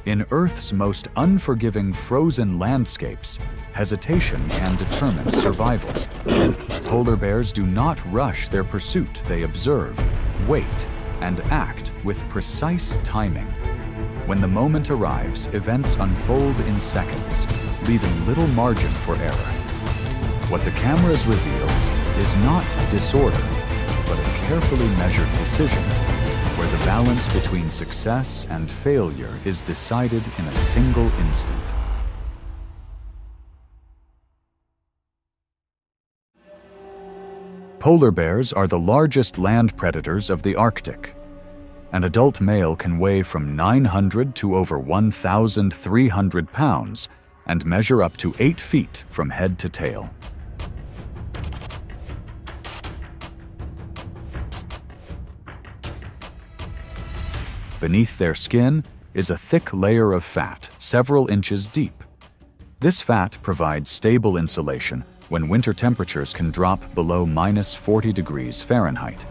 In Earth's most unforgiving frozen landscapes, hesitation can determine survival. Polar bears do not rush their pursuit. They observe, wait, and act with precise timing. When the moment arrives, events unfold in seconds, leaving little margin for error. What the cameras reveal is not disorder, but a carefully measured decision, where the balance between success and failure is decided in a single instant. Polar bears are the largest land predators of the Arctic. An adult male can weigh from 900 to over 1,300 pounds and measure up to 8 feet from head to tail. Beneath their skin is a thick layer of fat, several inches deep. This fat provides stable insulation when winter temperatures can drop below -40 degrees Fahrenheit.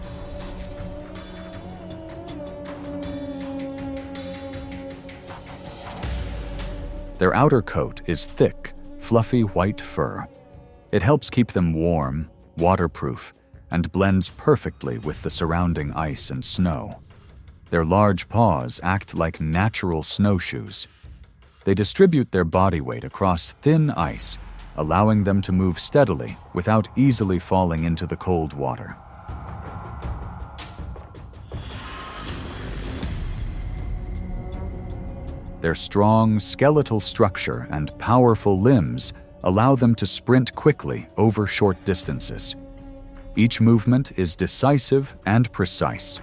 Their outer coat is thick, fluffy white fur. It helps keep them warm, waterproof, and blends perfectly with the surrounding ice and snow. Their large paws act like natural snowshoes. They distribute their body weight across thin ice, allowing them to move steadily without easily falling into the cold water. Their strong skeletal structure and powerful limbs allow them to sprint quickly over short distances. Each movement is decisive and precise.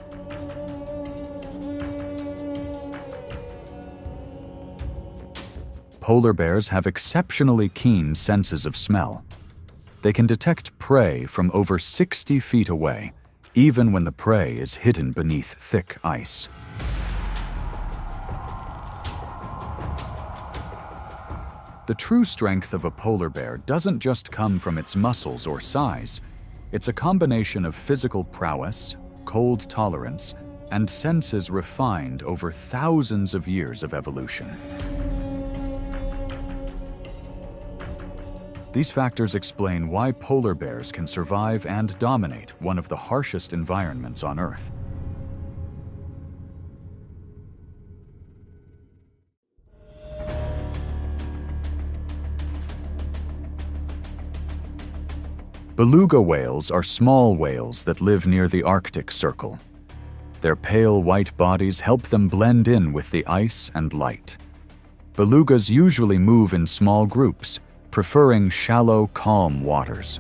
Polar bears have exceptionally keen senses of smell. They can detect prey from over 60 feet away, even when the prey is hidden beneath thick ice. The true strength of a polar bear doesn't just come from its muscles or size. It's a combination of physical prowess, cold tolerance, and senses refined over thousands of years of evolution. These factors explain why polar bears can survive and dominate one of the harshest environments on Earth. Beluga whales are small whales that live near the Arctic Circle. Their pale white bodies help them blend in with the ice and light. Belugas usually move in small groups, preferring shallow, calm waters.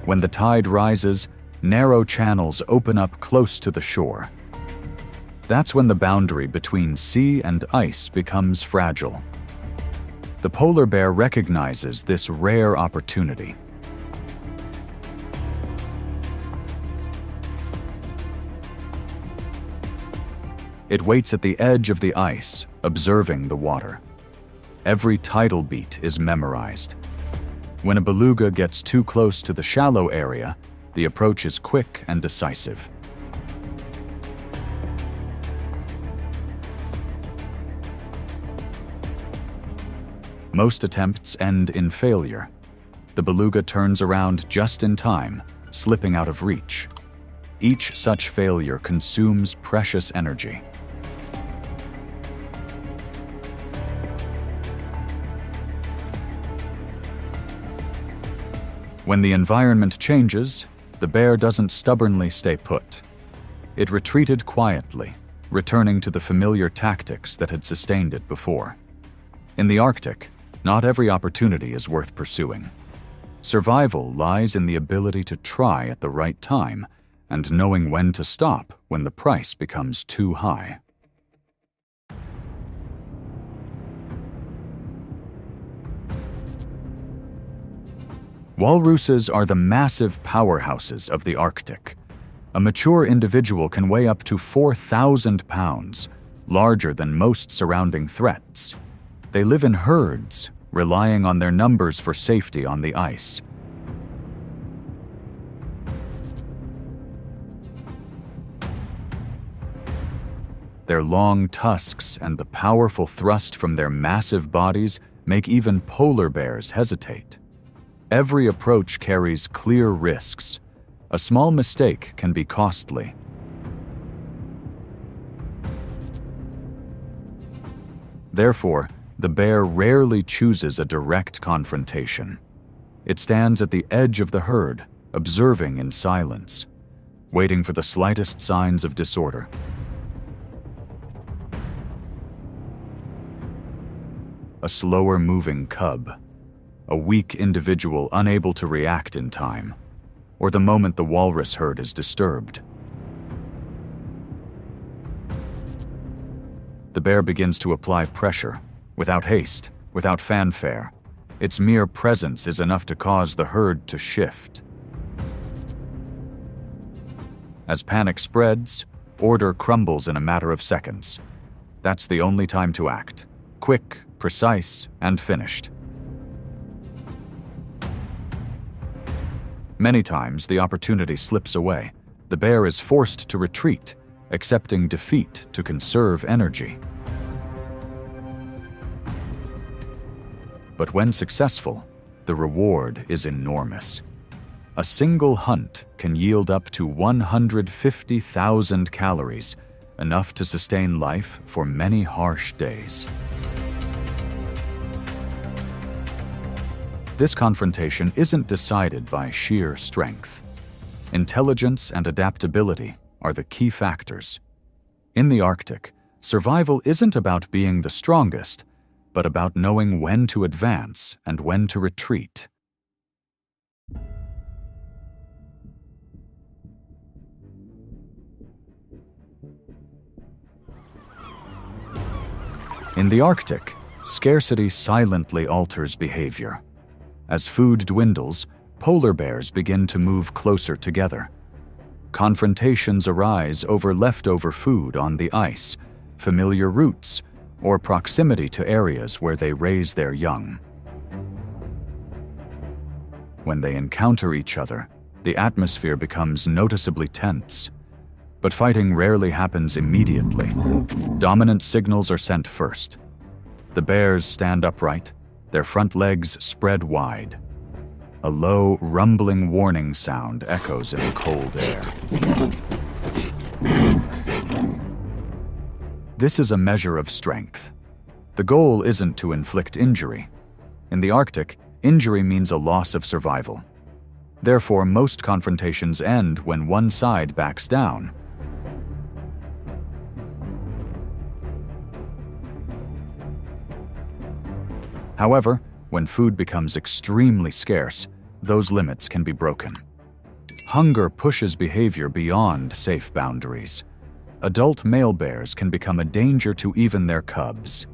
When the tide rises, narrow channels open up close to the shore. That's when the boundary between sea and ice becomes fragile. The polar bear recognizes this rare opportunity. It waits at the edge of the ice, observing the water. Every tidal beat is memorized. When a beluga gets too close to the shallow area, the approach is quick and decisive. Most attempts end in failure. The beluga turns around just in time, slipping out of reach. Each such failure consumes precious energy. When the environment changes, the bear doesn't stubbornly stay put. It retreated quietly, returning to the familiar tactics that had sustained it before. In the Arctic, not every opportunity is worth pursuing. Survival lies in the ability to try at the right time and knowing when to stop when the price becomes too high. Walruses are the massive powerhouses of the Arctic. A mature individual can weigh up to 4,000 pounds, larger than most surrounding threats. They live in herds, relying on their numbers for safety on the ice. Their long tusks and the powerful thrust from their massive bodies make even polar bears hesitate. Every approach carries clear risks. A small mistake can be costly. Therefore, the bear rarely chooses a direct confrontation. It stands at the edge of the herd, observing in silence, waiting for the slightest signs of disorder. A slower-moving cub, a weak individual unable to react in time, or the moment the walrus herd is disturbed. The bear begins to apply pressure, without haste, without fanfare. Its mere presence is enough to cause the herd to shift. As panic spreads, order crumbles in a matter of seconds. That's the only time to act. Quick, precise, and finished. Many times, the opportunity slips away. The bear is forced to retreat, accepting defeat to conserve energy. But when successful, the reward is enormous. A single hunt can yield up to 150,000 calories, enough to sustain life for many harsh days. This confrontation isn't decided by sheer strength. Intelligence and adaptability are the key factors. In the Arctic, survival isn't about being the strongest, but about knowing when to advance and when to retreat. In the Arctic, scarcity silently alters behavior. As food dwindles, polar bears begin to move closer together. Confrontations arise over leftover food on the ice, familiar routes, or proximity to areas where they raise their young. When they encounter each other, the atmosphere becomes noticeably tense. But fighting rarely happens immediately. Dominant signals are sent first. The bears stand upright, their front legs spread wide. A low, rumbling warning sound echoes in the cold air. This is a measure of strength. The goal isn't to inflict injury. In the Arctic, injury means a loss of survival. Therefore, most confrontations end when one side backs down. However, when food becomes extremely scarce, those limits can be broken. Hunger pushes behavior beyond safe boundaries. Adult male bears can become a danger to even their cubs.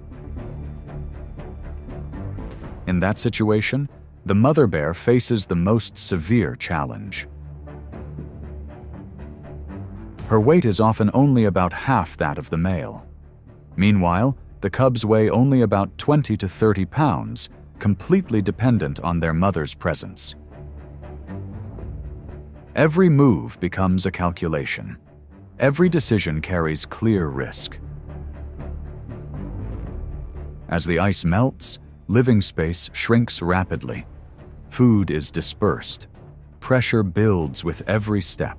In that situation, the mother bear faces the most severe challenge. Her weight is often only about half that of the male. Meanwhile, the cubs weigh only about 20 to 30 pounds, completely dependent on their mother's presence. Every move becomes a calculation. Every decision carries clear risk. As the ice melts, living space shrinks rapidly. Food is dispersed. Pressure builds with every step.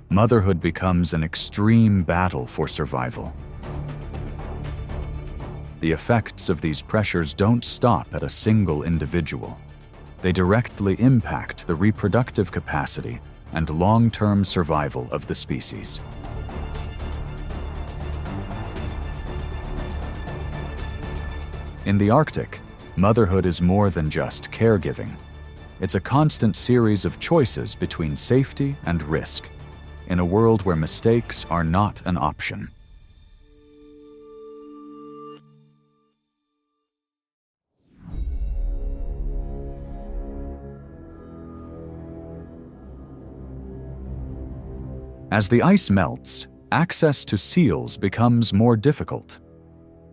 Motherhood becomes an extreme battle for survival. The effects of these pressures don't stop at a single individual. They directly impact the reproductive capacity and long-term survival of the species. In the Arctic, motherhood is more than just caregiving. It's a constant series of choices between safety and risk, in a world where mistakes are not an option. As the ice melts, access to seals becomes more difficult.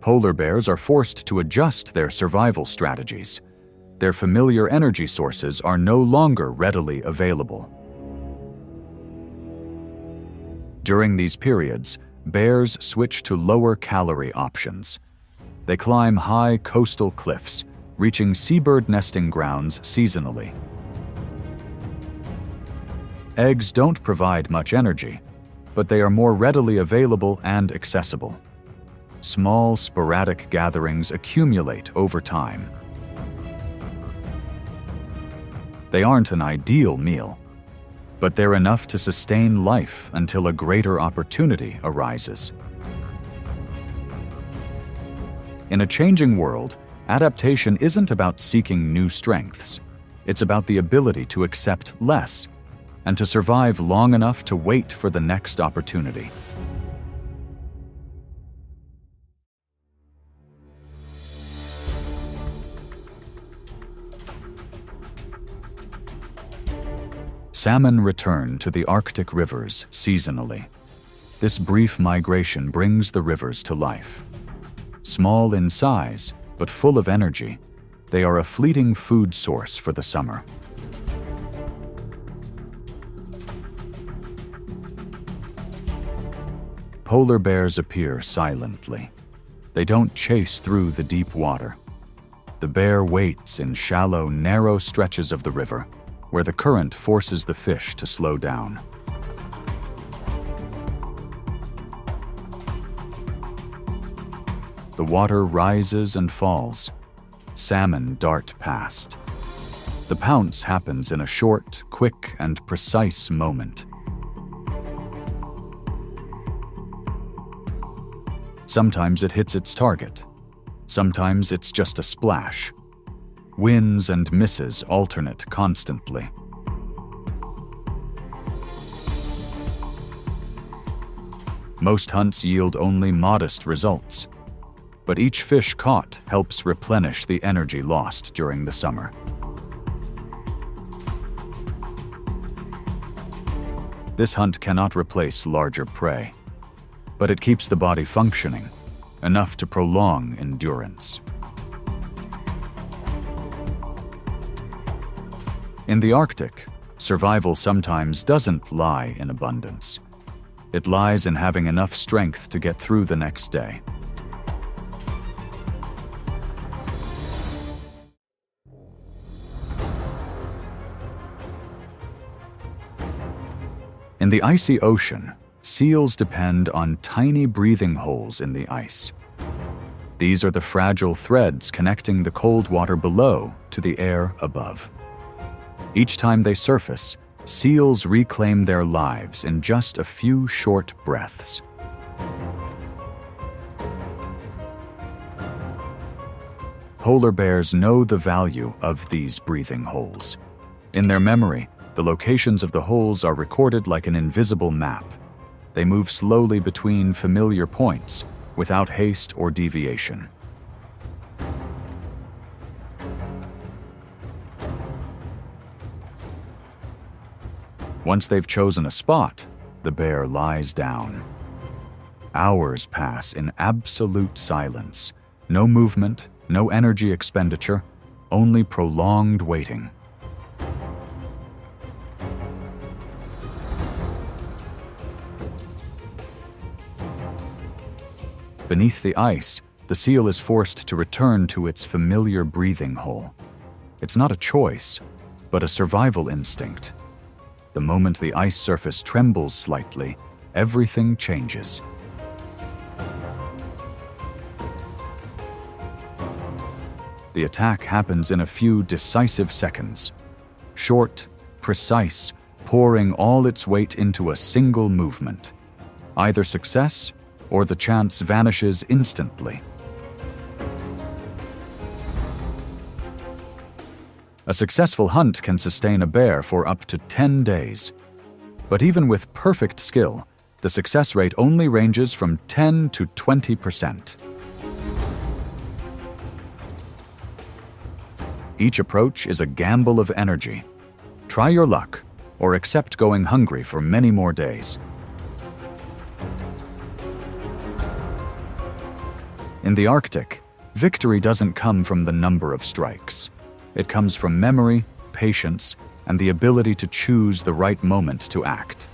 Polar bears are forced to adjust their survival strategies. Their familiar energy sources are no longer readily available. During these periods, bears switch to lower-calorie options. They climb high coastal cliffs, reaching seabird nesting grounds seasonally. Eggs don't provide much energy, but they are more readily available and accessible. Small, sporadic gatherings accumulate over time. They aren't an ideal meal, but they're enough to sustain life until a greater opportunity arises. In a changing world, adaptation isn't about seeking new strengths. It's about the ability to accept less and to survive long enough to wait for the next opportunity. Salmon return to the Arctic rivers seasonally. This brief migration brings the rivers to life. Small in size, but full of energy, they are a fleeting food source for the summer. Polar bears appear silently. They don't chase through the deep water. The bear waits in shallow, narrow stretches of the river, where the current forces the fish to slow down. The water rises and falls. Salmon dart past. The pounce happens in a short, quick, and precise moment. Sometimes it hits its target. Sometimes it's just a splash. Wins and misses alternate constantly. Most hunts yield only modest results, but each fish caught helps replenish the energy lost during the summer. This hunt cannot replace larger prey, but it keeps the body functioning, enough to prolong endurance. In the Arctic, survival sometimes doesn't lie in abundance. It lies in having enough strength to get through the next day. In the icy ocean, seals depend on tiny breathing holes in the ice. These are the fragile threads connecting the cold water below to the air above. Each time they surface, seals reclaim their lives in just a few short breaths. Polar bears know the value of these breathing holes. In their memory, the locations of the holes are recorded like an invisible map. They move slowly between familiar points, without haste or deviation. Once they've chosen a spot, the bear lies down. Hours pass in absolute silence. No movement, no energy expenditure, only prolonged waiting. Beneath the ice, the seal is forced to return to its familiar breathing hole. It's not a choice, but a survival instinct. The moment the ice surface trembles slightly, everything changes. The attack happens in a few decisive seconds. Short, precise, pouring all its weight into a single movement. Either success or the chance vanishes instantly. A successful hunt can sustain a bear for up to 10 days. But even with perfect skill, the success rate only ranges from 10 to 20%. Each approach is a gamble of energy. Try your luck, or accept going hungry for many more days. In the Arctic, victory doesn't come from the number of strikes. It comes from memory, patience, and the ability to choose the right moment to act.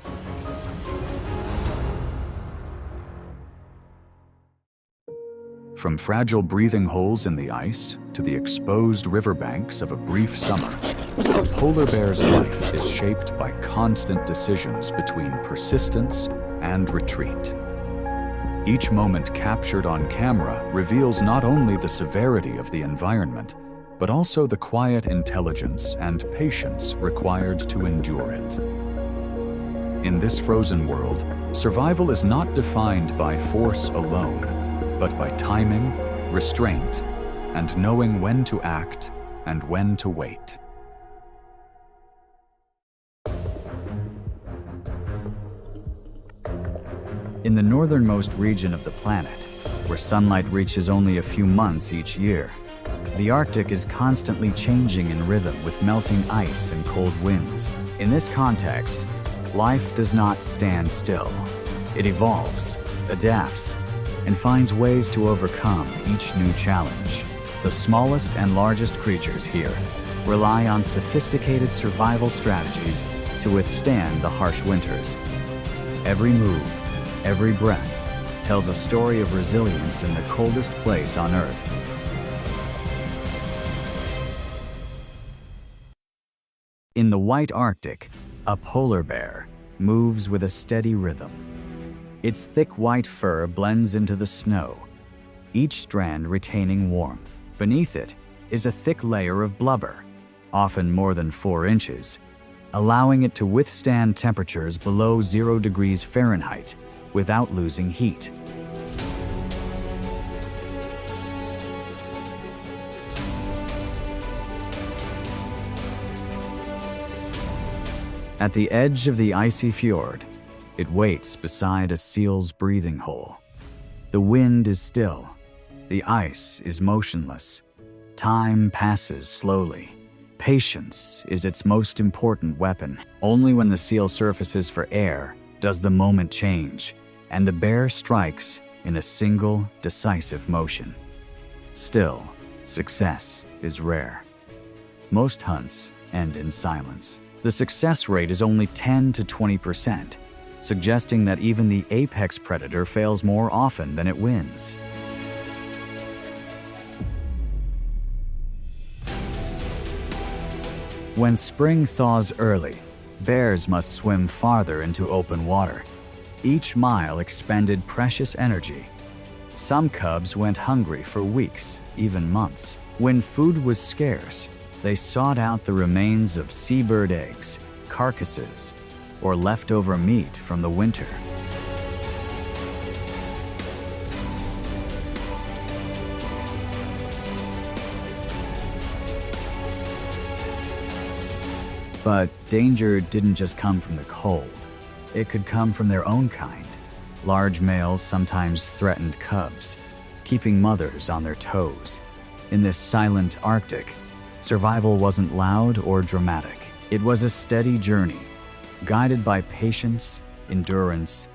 From fragile breathing holes in the ice to the exposed riverbanks of a brief summer, a polar bear's life is shaped by constant decisions between persistence and retreat. Each moment captured on camera reveals not only the severity of the environment, but also the quiet intelligence and patience required to endure it. In this frozen world, survival is not defined by force alone, but by timing, restraint, and knowing when to act and when to wait. In the northernmost region of the planet, where sunlight reaches only a few months each year, the Arctic is constantly changing in rhythm with melting ice and cold winds. In this context, life does not stand still. It evolves, adapts, and finds ways to overcome each new challenge. The smallest and largest creatures here rely on sophisticated survival strategies to withstand the harsh winters. Every move, every breath, tells a story of resilience in the coldest place on Earth. In the white Arctic, a polar bear moves with a steady rhythm. Its thick white fur blends into the snow, each strand retaining warmth. Beneath it is a thick layer of blubber, often more than 4 inches, allowing it to withstand temperatures below 0 degrees Fahrenheit without losing heat. At the edge of the icy fjord, it waits beside a seal's breathing hole. The wind is still. The ice is motionless. Time passes slowly. Patience is its most important weapon. Only when the seal surfaces for air does the moment change, and the bear strikes in a single, decisive motion. Still, success is rare. Most hunts end in silence. The success rate is only 10 to 20%, suggesting that even the apex predator fails more often than it wins. When spring thaws early, bears must swim farther into open water. Each mile expended precious energy. Some cubs went hungry for weeks, even months. When food was scarce, they sought out the remains of seabird eggs, carcasses, or leftover meat from the winter. But danger didn't just come from the cold. It could come from their own kind. Large males sometimes threatened cubs, keeping mothers on their toes. In this silent Arctic, survival wasn't loud or dramatic. It was a steady journey, guided by patience, endurance,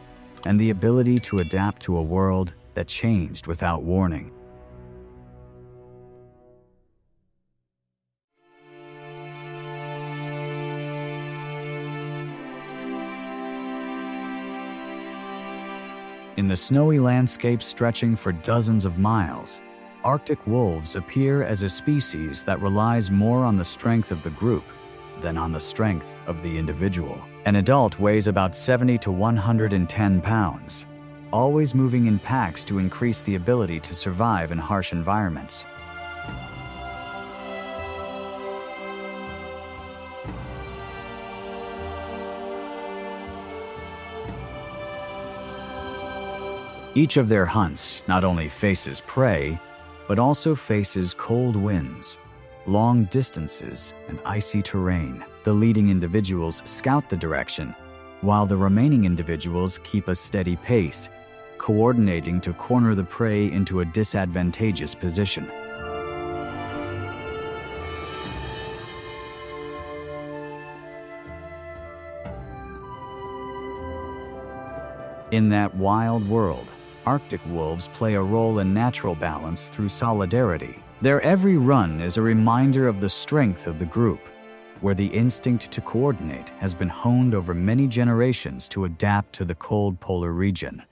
and the ability to adapt to a world that changed without warning. In the snowy landscape stretching for dozens of miles, Arctic wolves appear as a species that relies more on the strength of the group than on the strength of the individual. An adult weighs about 70 to 110 pounds, always moving in packs to increase the ability to survive in harsh environments. Each of their hunts not only faces prey, but also faces cold winds, long distances, and icy terrain. The leading individuals scout the direction, while the remaining individuals keep a steady pace, coordinating to corner the prey into a disadvantageous position. In that wild world, Arctic wolves play a role in natural balance through solidarity. Their every run is a reminder of the strength of the group, where the instinct to coordinate has been honed over many generations to adapt to the cold polar region.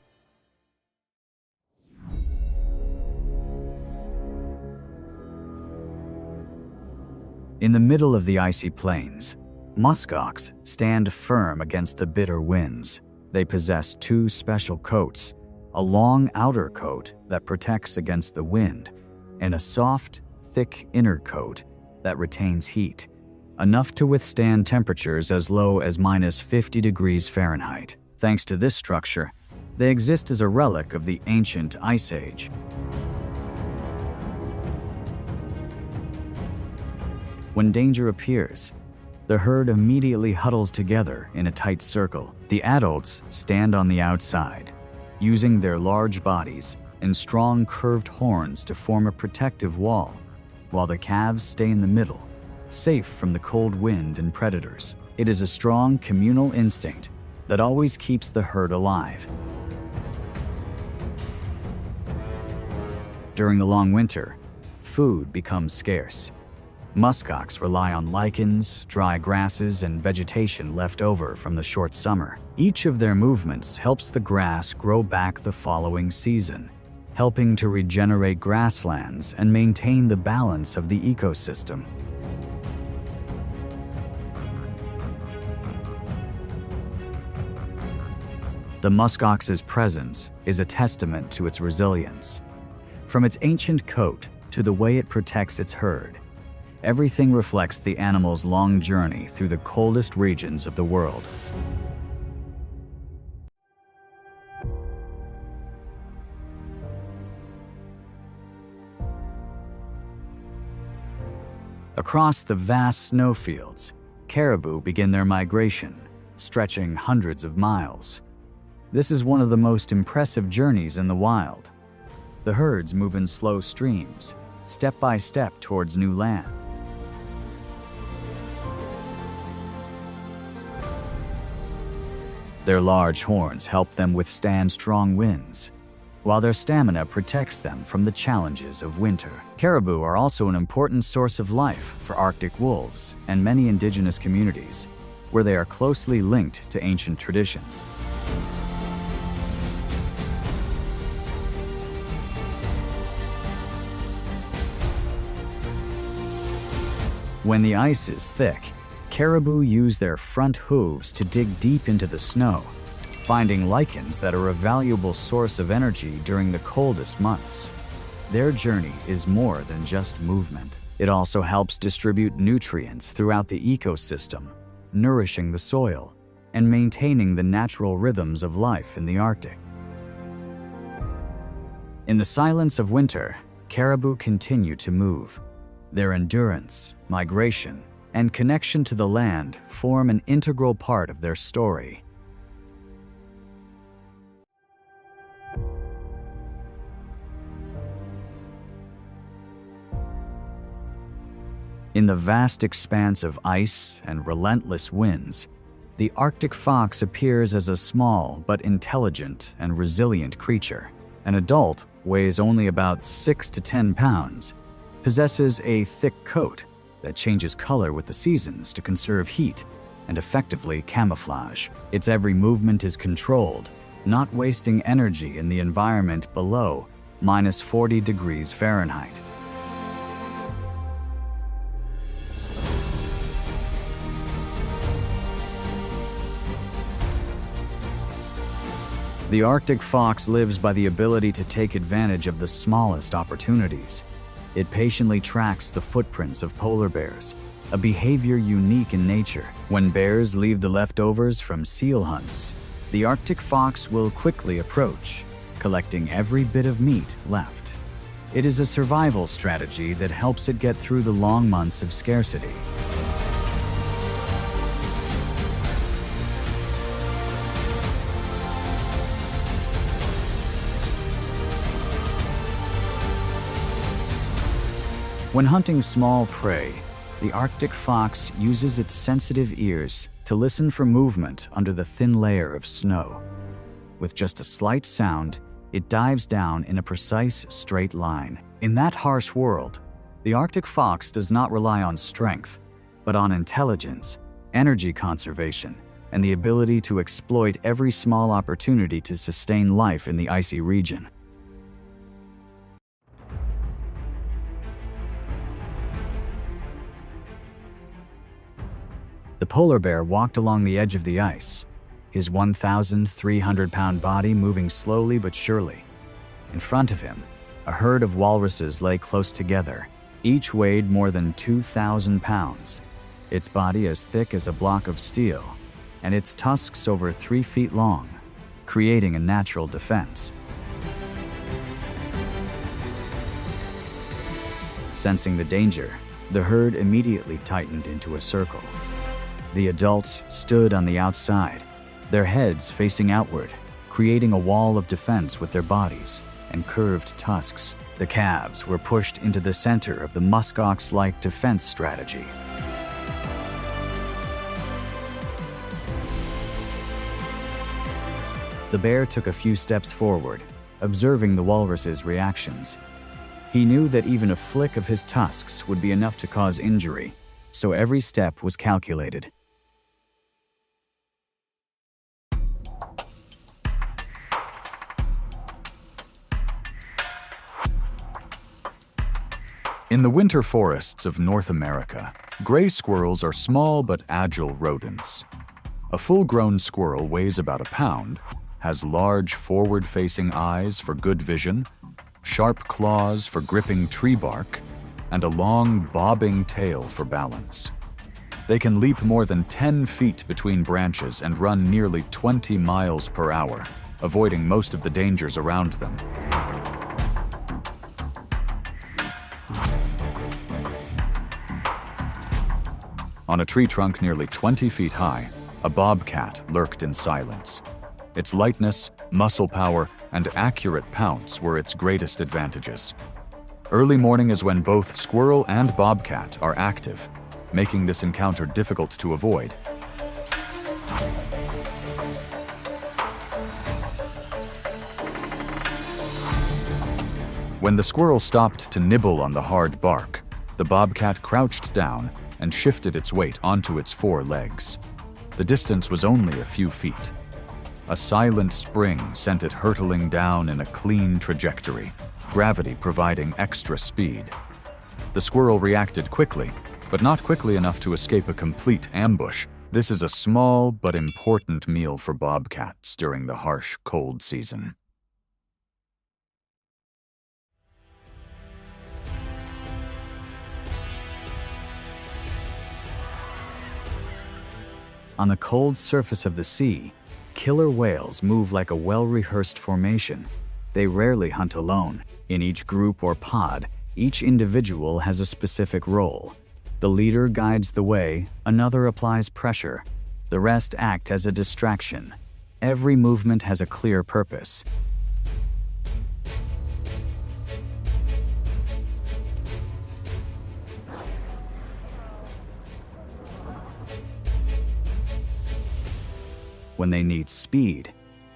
In the middle of the icy plains, muskox stand firm against the bitter winds. They possess two special coats, a long outer coat that protects against the wind, and a soft, thick inner coat that retains heat, enough to withstand temperatures as low as -50 degrees Fahrenheit. Thanks to this structure, they exist as a relic of the ancient Ice Age. When danger appears, the herd immediately huddles together in a tight circle. The adults stand on the outside, using their large bodies and strong curved horns to form a protective wall, while the calves stay in the middle, safe from the cold wind and predators. It is a strong communal instinct that always keeps the herd alive. During the long winter, food becomes scarce. Muskox rely on lichens, dry grasses, and vegetation left over from the short summer. Each of their movements helps the grass grow back the following season, helping to regenerate grasslands and maintain the balance of the ecosystem. The muskox's presence is a testament to its resilience. From its ancient coat to the way it protects its herd, everything reflects the animal's long journey through the coldest regions of the world. Across the vast snowfields, caribou begin their migration, stretching hundreds of miles. This is one of the most impressive journeys in the wild. The herds move in slow streams, step by step towards new land. Their large horns help them withstand strong winds, while their stamina protects them from the challenges of winter. Caribou are also an important source of life for Arctic wolves and many indigenous communities, where they are closely linked to ancient traditions. When the ice is thick, caribou use their front hooves to dig deep into the snow, finding lichens that are a valuable source of energy during the coldest months. Their journey is more than just movement. It also helps distribute nutrients throughout the ecosystem, nourishing the soil and maintaining the natural rhythms of life in the Arctic. In the silence of winter, caribou continue to move. Their endurance, migration, and connection to the land form an integral part of their story. In the vast expanse of ice and relentless winds, the Arctic fox appears as a small but intelligent and resilient creature. An adult weighs only about 6 to 10 pounds, possesses a thick coat that changes color with the seasons to conserve heat and effectively camouflage. Its every movement is controlled, not wasting energy in the environment below -40 degrees Fahrenheit. The Arctic fox lives by the ability to take advantage of the smallest opportunities. It patiently tracks the footprints of polar bears, a behavior unique in nature. When bears leave the leftovers from seal hunts, the Arctic fox will quickly approach, collecting every bit of meat left. It is a survival strategy that helps it get through the long months of scarcity. When hunting small prey, the Arctic fox uses its sensitive ears to listen for movement under the thin layer of snow. With just a slight sound, it dives down in a precise straight line. In that harsh world, the Arctic fox does not rely on strength, but on intelligence, energy conservation, and the ability to exploit every small opportunity to sustain life in the icy region. The polar bear walked along the edge of the ice, his 1,300-pound body moving slowly but surely. In front of him, a herd of walruses lay close together. Each weighed more than 2,000 pounds, its body as thick as a block of steel, and its tusks over 3 feet long, creating a natural defense. Sensing the danger, the herd immediately tightened into a circle. The adults stood on the outside, their heads facing outward, creating a wall of defense with their bodies and curved tusks. The calves were pushed into the center of the muskox-like defense strategy. The bear took a few steps forward, observing the walrus's reactions. He knew that even a flick of his tusks would be enough to cause injury, so every step was calculated. In the winter forests of North America, gray squirrels are small but agile rodents. A full-grown squirrel weighs about a pound, has large forward-facing eyes for good vision, sharp claws for gripping tree bark, and a long, bobbing tail for balance. They can leap more than 10 feet between branches and run nearly 20 miles per hour, avoiding most of the dangers around them. On a tree trunk nearly 20 feet high, a bobcat lurked in silence. Its lightness, muscle power, and accurate pounce were its greatest advantages. Early morning is when both squirrel and bobcat are active, making this encounter difficult to avoid. When the squirrel stopped to nibble on the hard bark, the bobcat crouched down and shifted its weight onto its 4 legs. The distance was only a few feet. A silent spring sent it hurtling down in a clean trajectory, gravity providing extra speed. The squirrel reacted quickly, but not quickly enough to escape a complete ambush. This is a small but important meal for bobcats during the harsh, cold season. On the cold surface of the sea, killer whales move like a well-rehearsed formation. They rarely hunt alone. In each group or pod, each individual has a specific role. The leader guides the way, another applies pressure. The rest act as a distraction. Every movement has a clear purpose. When they need speed,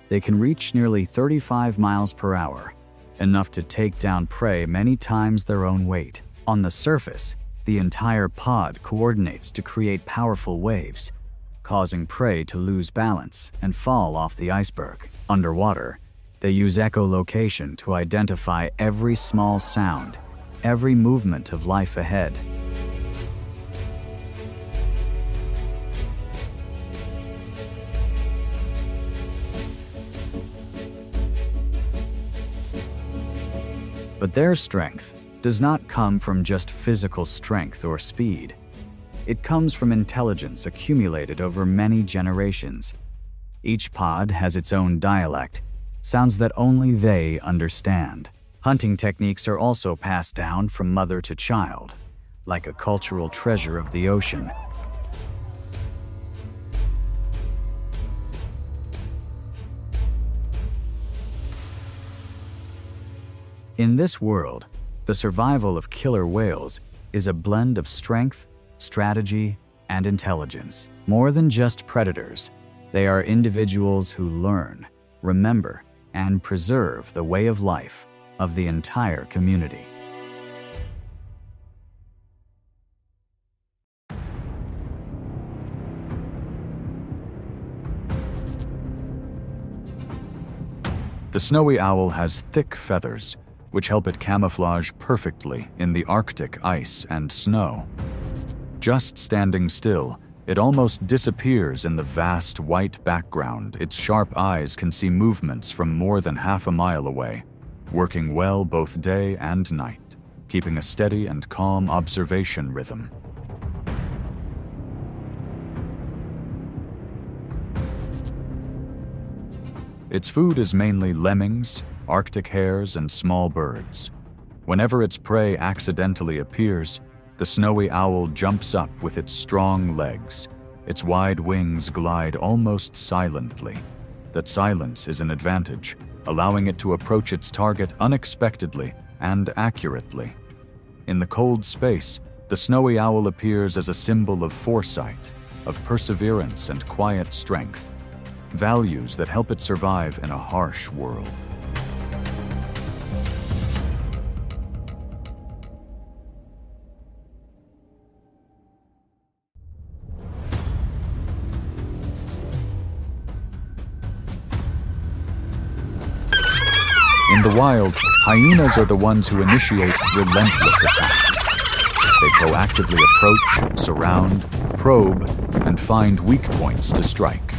they can reach nearly 35 miles per hour, enough to take down prey many times their own weight. On the surface, the entire pod coordinates to create powerful waves, causing prey to lose balance and fall off the iceberg. Underwater, they use echolocation to identify every small sound, every movement of life ahead. But their strength does not come from just physical strength or speed. It comes from intelligence accumulated over many generations. Each pod has its own dialect, sounds that only they understand. Hunting techniques are also passed down from mother to child, like a cultural treasure of the ocean. In this world, the survival of killer whales is a blend of strength, strategy, and intelligence. More than just predators, they are individuals who learn, remember, and preserve the way of life of the entire community. The snowy owl has thick feathers, which help it camouflage perfectly in the Arctic ice and snow. Just standing still, It almost disappears in the vast white background. Its sharp eyes can see movements from more than half a mile away, working well both day and night, keeping a steady and calm observation rhythm. Its food is mainly lemmings, Arctic hares, and small birds. Whenever its prey accidentally appears, the snowy owl jumps up with its strong legs. Its wide wings glide almost silently. That silence is an advantage, allowing it to approach its target unexpectedly and accurately. In the cold space, the snowy owl appears as a symbol of foresight, of perseverance and quiet strength, values that help it survive in a harsh world. In the wild, hyenas are the ones who initiate relentless attacks. They proactively approach, surround, probe, and find weak points to strike.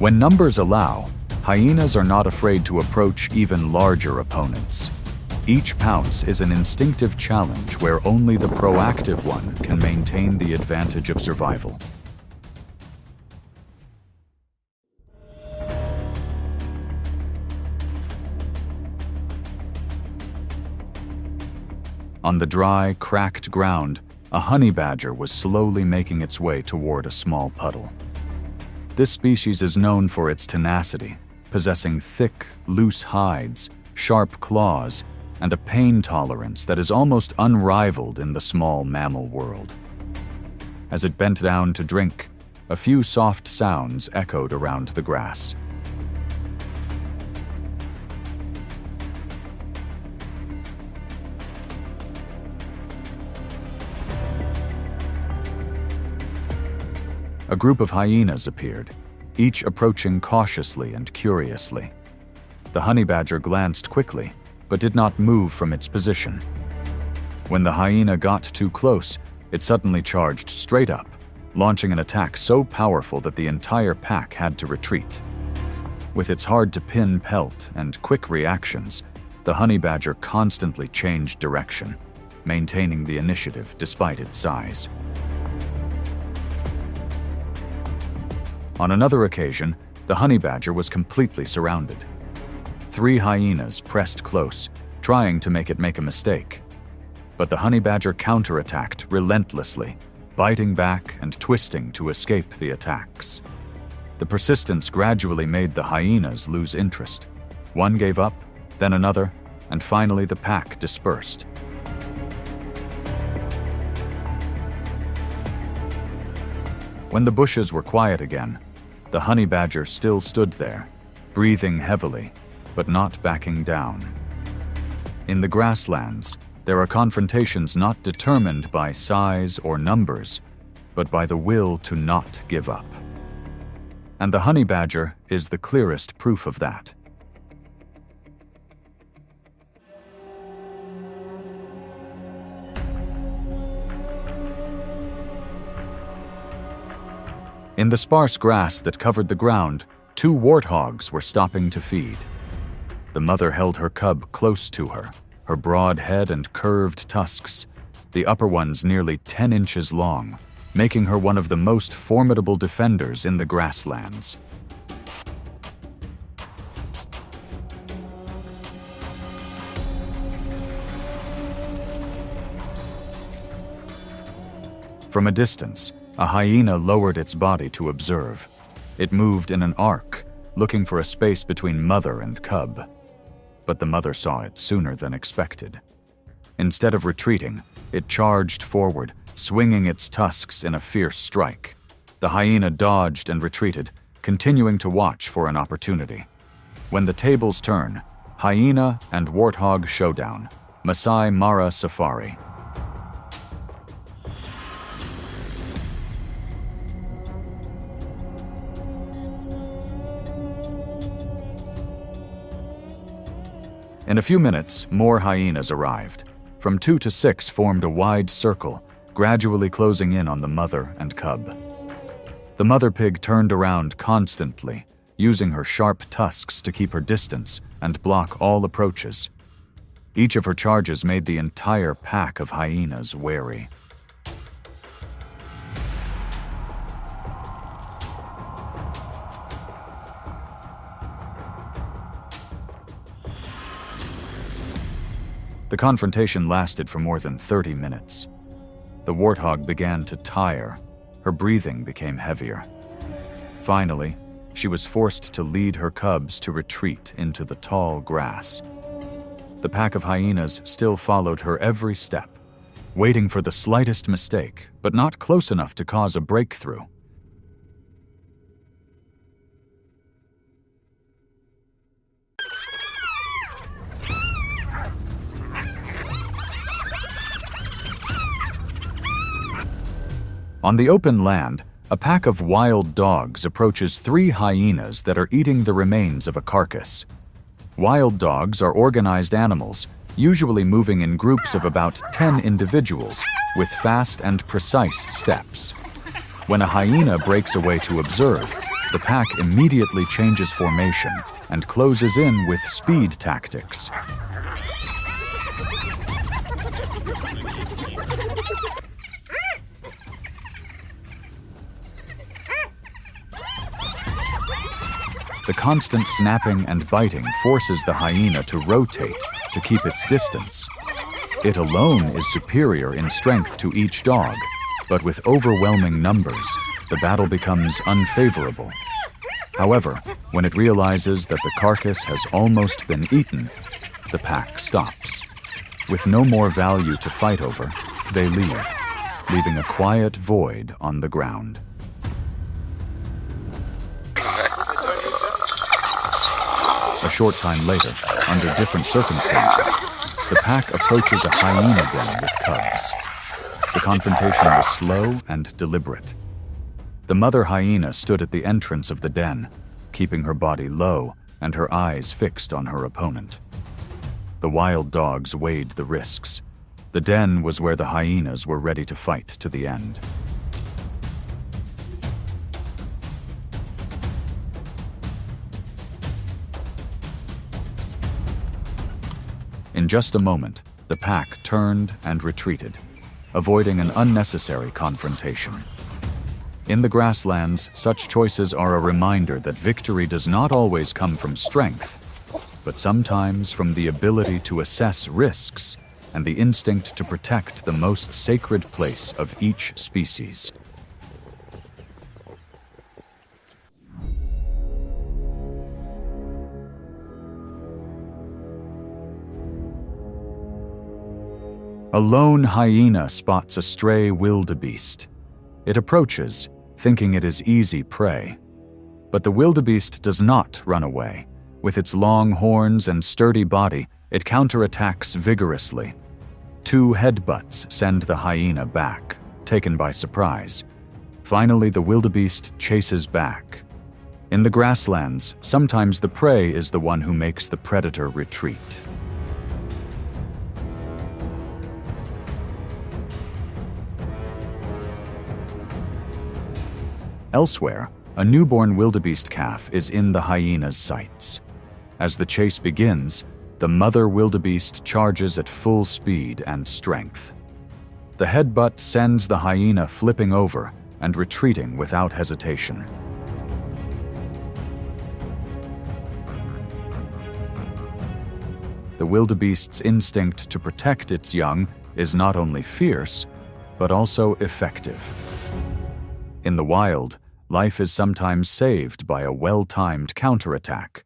When numbers allow, hyenas are not afraid to approach even larger opponents. Each pounce is an instinctive challenge where only the proactive one can maintain the advantage of survival. On the dry, cracked ground, a honey badger was slowly making its way toward a small puddle. This species is known for its tenacity, possessing thick, loose hides, sharp claws, and a pain tolerance that is almost unrivaled in the small mammal world. As it bent down to drink, a few soft sounds echoed around the grass. A group of hyenas appeared, each approaching cautiously and curiously. The honey badger glanced quickly, but did not move from its position. When the hyena got too close, it suddenly charged straight up, launching an attack so powerful that the entire pack had to retreat. With its hard-to-pin pelt and quick reactions, the honey badger constantly changed direction, maintaining the initiative despite its size. On another occasion, the honey badger was completely surrounded. 3 hyenas pressed close, trying to make it make a mistake. But the honey badger counterattacked relentlessly, biting back and twisting to escape the attacks. The persistence gradually made the hyenas lose interest. One gave up, then another, and finally the pack dispersed. When the bushes were quiet again, the honey badger still stood there, breathing heavily, but not backing down. In the grasslands, there are confrontations not determined by size or numbers, but by the will to not give up. And the honey badger is the clearest proof of that. In the sparse grass that covered the ground, 2 warthogs were stopping to feed. The mother held her cub close to her, her broad head and curved tusks, the upper ones nearly 10 inches long, making her one of the most formidable defenders in the grasslands. From a distance, a hyena lowered its body to observe. It moved in an arc, looking for a space between mother and cub. But the mother saw it sooner than expected. Instead of retreating, it charged forward, swinging its tusks in a fierce strike. The hyena dodged and retreated, continuing to watch for an opportunity. When the tables turn, hyena and warthog showdown, Masai Mara Safari. In a few minutes, more hyenas arrived. From 2 to 6 formed a wide circle, gradually closing in on the mother and cub. The mother pig turned around constantly, using her sharp tusks to keep her distance and block all approaches. Each of her charges made the entire pack of hyenas wary. The confrontation lasted for more than 30 minutes. The warthog began to tire. Her breathing became heavier. Finally, she was forced to lead her cubs to retreat into the tall grass. The pack of hyenas still followed her every step, waiting for the slightest mistake, but not close enough to cause a breakthrough. On the open land, a pack of wild dogs approaches 3 hyenas that are eating the remains of a carcass. Wild dogs are organized animals, usually moving in groups of about 10 individuals with fast and precise steps. When a hyena breaks away to observe, the pack immediately changes formation and closes in with speed tactics. The constant snapping and biting forces the hyena to rotate to keep its distance. It alone is superior in strength to each dog, but with overwhelming numbers, the battle becomes unfavorable. However, when it realizes that the carcass has almost been eaten, the pack stops. With no more value to fight over, they leave, leaving a quiet void on the ground. A short time later, under different circumstances, the pack approaches a hyena den with cubs. The confrontation was slow and deliberate. The mother hyena stood at the entrance of the den, keeping her body low and her eyes fixed on her opponent. The wild dogs weighed the risks. The den was where the hyenas were ready to fight to the end. In just a moment, the pack turned and retreated, avoiding an unnecessary confrontation. In the grasslands, such choices are a reminder that victory does not always come from strength, but sometimes from the ability to assess risks and the instinct to protect the most sacred place of each species. A lone hyena spots a stray wildebeest. It approaches, thinking it is easy prey. But the wildebeest does not run away. With its long horns and sturdy body, it counterattacks vigorously. 2 headbutts send the hyena back, taken by surprise. Finally, the wildebeest chases back. In the grasslands, sometimes the prey is the one who makes the predator retreat. Elsewhere, a newborn wildebeest calf is in the hyena's sights. As the chase begins, the mother wildebeest charges at full speed and strength. The headbutt sends the hyena flipping over and retreating without hesitation. The wildebeest's instinct to protect its young is not only fierce, but also effective. In the wild, life is sometimes saved by a well-timed counterattack.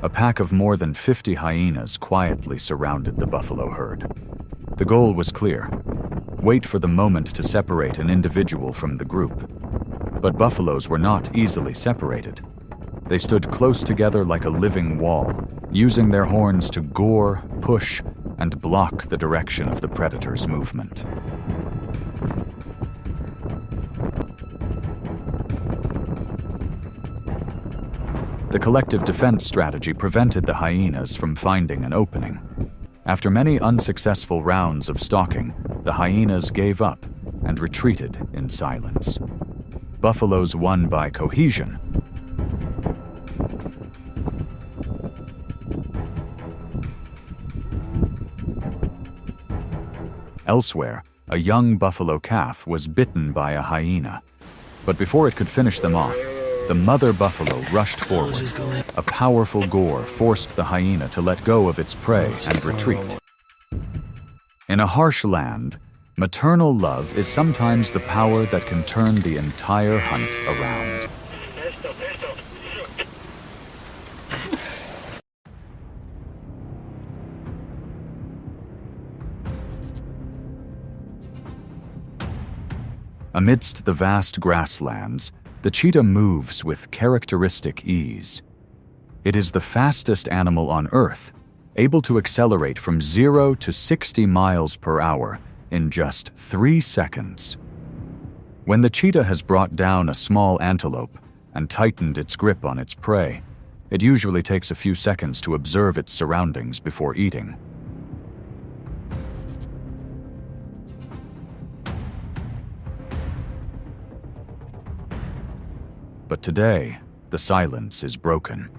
A pack of more than 50 hyenas quietly surrounded the buffalo herd. The goal was clear: wait for the moment to separate an individual from the group. But buffaloes were not easily separated. They stood close together like a living wall, using their horns to gore, push, and block the direction of the predator's movement. The collective defense strategy prevented the hyenas from finding an opening. After many unsuccessful rounds of stalking, the hyenas gave up and retreated in silence. Buffaloes won by cohesion. Elsewhere, a young buffalo calf was bitten by a hyena. But before it could finish them off, the mother buffalo rushed forward. A powerful gore forced the hyena to let go of its prey and retreat. In a harsh land, maternal love is sometimes the power that can turn the entire hunt around. Amidst the vast grasslands, the cheetah moves with characteristic ease. It is the fastest animal on Earth, able to accelerate from 0 to 60 miles per hour in just 3 seconds. When the cheetah has brought down a small antelope and tightened its grip on its prey, it usually takes a few seconds to observe its surroundings before eating. But today, the silence is broken.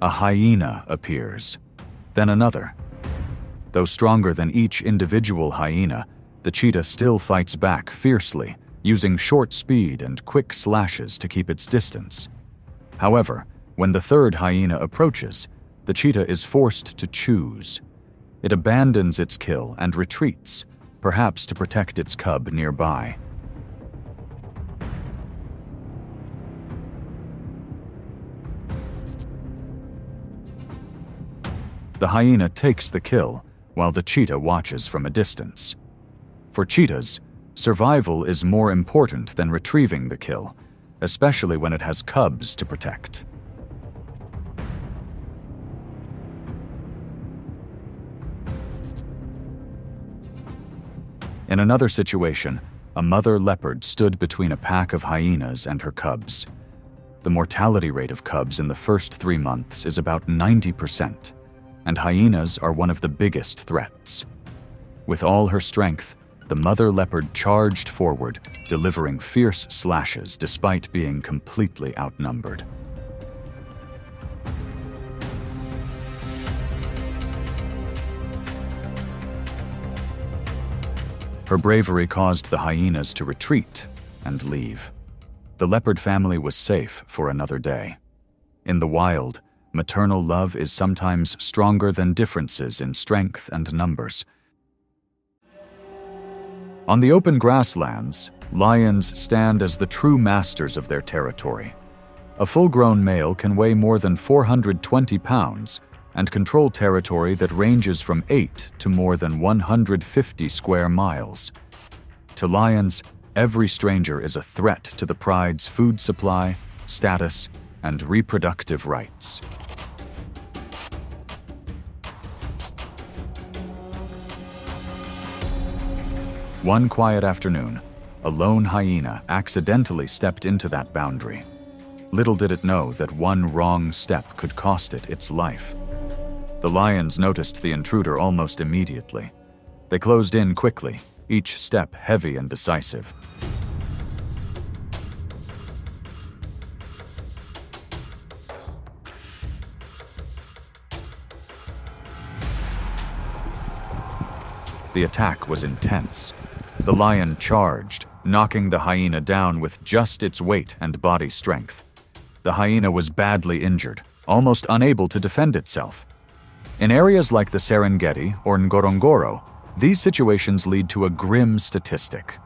A hyena appears, then another. Though stronger than each individual hyena, the cheetah still fights back fiercely, using short speed and quick slashes to keep its distance. However, when the third hyena approaches, the cheetah is forced to choose. It abandons its kill and retreats, perhaps to protect its cub nearby. The hyena takes the kill, while the cheetah watches from a distance. For cheetahs, survival is more important than retrieving the kill, especially when it has cubs to protect. In another situation, a mother leopard stood between a pack of hyenas and her cubs. The mortality rate of cubs in the first 3 months is about 90%. And hyenas are one of the biggest threats. With all her strength, the mother leopard charged forward, delivering fierce slashes despite being completely outnumbered. Her bravery caused the hyenas to retreat and leave. The leopard family was safe for another day. In the wild, maternal love is sometimes stronger than differences in strength and numbers. On the open grasslands, lions stand as the true masters of their territory. A full-grown male can weigh more than 420 pounds and control territory that ranges from 8 to more than 150 square miles. To lions, every stranger is a threat to the pride's food supply, status, and reproductive rights. One quiet afternoon, a lone hyena accidentally stepped into that boundary. Little did it know that one wrong step could cost it its life. The lions noticed the intruder almost immediately. They closed in quickly, each step heavy and decisive. The attack was intense. The lion charged, knocking the hyena down with just its weight and body strength. The hyena was badly injured, almost unable to defend itself. In areas like the Serengeti or Ngorongoro, these situations lead to a grim statistic.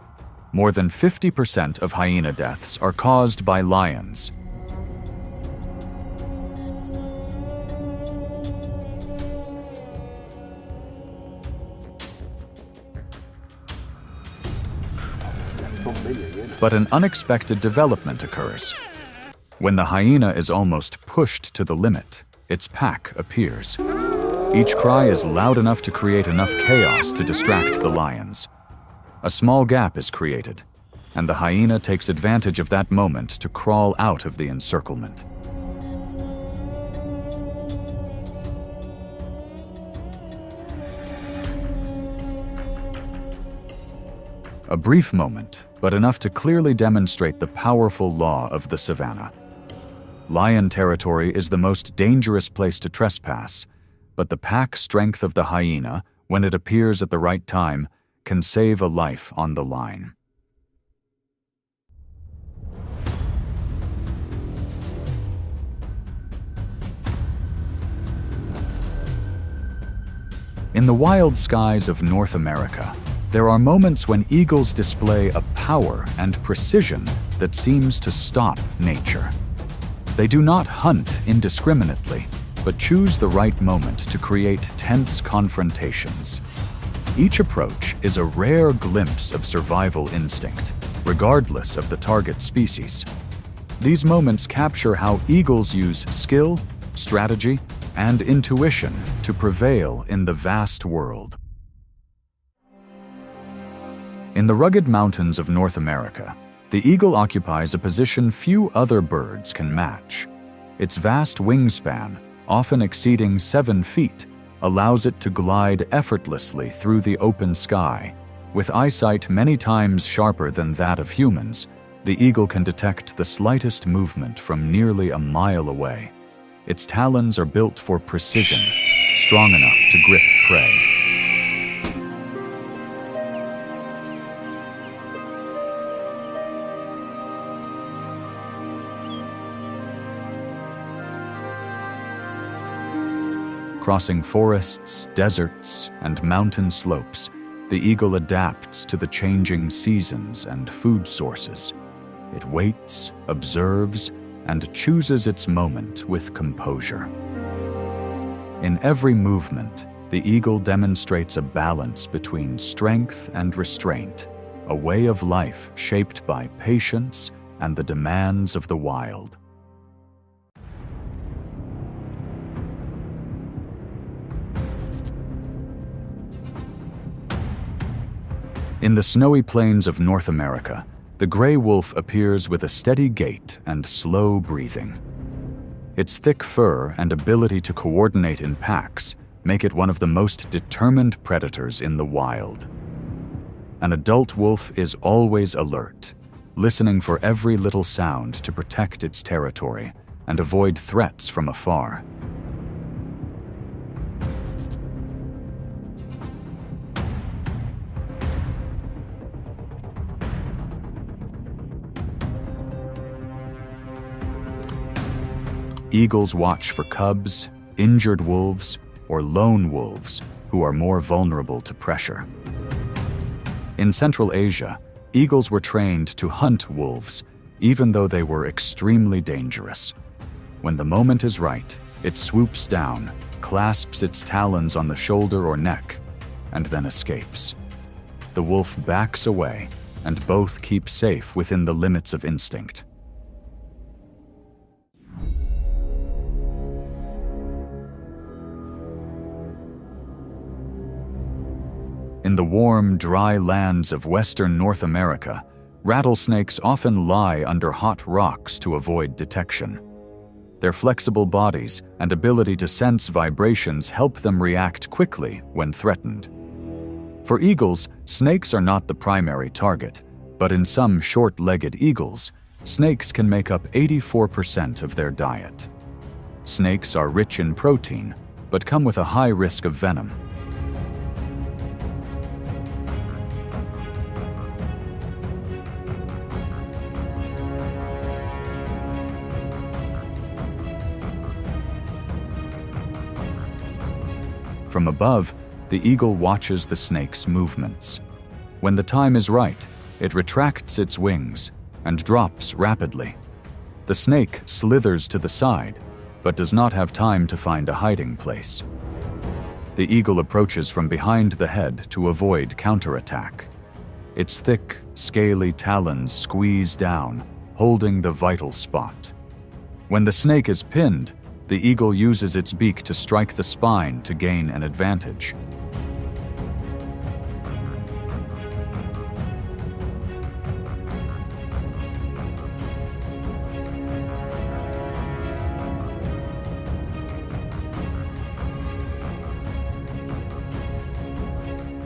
More than 50% of hyena deaths are caused by lions. But an unexpected development occurs. When the hyena is almost pushed to the limit, its pack appears. Each cry is loud enough to create enough chaos to distract the lions. A small gap is created, and the hyena takes advantage of that moment to crawl out of the encirclement. A brief moment, but enough to clearly demonstrate the powerful law of the savanna. Lion territory is the most dangerous place to trespass, but the pack strength of the hyena, when it appears at the right time, can save a life on the line. In the wild skies of North America, there are moments when eagles display a power and precision that seems to stop nature. They do not hunt indiscriminately, but choose the right moment to create tense confrontations. Each approach is a rare glimpse of survival instinct, regardless of the target species. These moments capture how eagles use skill, strategy, and intuition to prevail in the vast world. In the rugged mountains of North America, the eagle occupies a position few other birds can match. Its vast wingspan, often exceeding 7 feet, allows it to glide effortlessly through the open sky. With eyesight many times sharper than that of humans, the eagle can detect the slightest movement from nearly a mile away. Its talons are built for precision, strong enough to grip prey. Crossing forests, deserts, and mountain slopes, the eagle adapts to the changing seasons and food sources. It waits, observes, and chooses its moment with composure. In every movement, the eagle demonstrates a balance between strength and restraint, a way of life shaped by patience and the demands of the wild. In the snowy plains of North America, the gray wolf appears with a steady gait and slow breathing. Its thick fur and ability to coordinate in packs make it one of the most determined predators in the wild. An adult wolf is always alert, listening for every little sound to protect its territory and avoid threats from afar. Eagles watch for cubs, injured wolves, or lone wolves who are more vulnerable to pressure. In Central Asia, eagles were trained to hunt wolves, even though they were extremely dangerous. When the moment is right, it swoops down, clasps its talons on the shoulder or neck, and then escapes. The wolf backs away, and both keep safe within the limits of instinct. In the warm, dry lands of western North America, rattlesnakes often lie under hot rocks to avoid detection. Their flexible bodies and ability to sense vibrations help them react quickly when threatened. For eagles, snakes are not the primary target, but in some short-legged eagles, snakes can make up 84% of their diet. Snakes are rich in protein, but come with a high risk of venom. From above, the eagle watches the snake's movements. When the time is right, it retracts its wings and drops rapidly. The snake slithers to the side, but does not have time to find a hiding place. The eagle approaches from behind the head to avoid counterattack. Its thick, scaly talons squeeze down, holding the vital spot. When the snake is pinned, the eagle uses its beak to strike the spine to gain an advantage.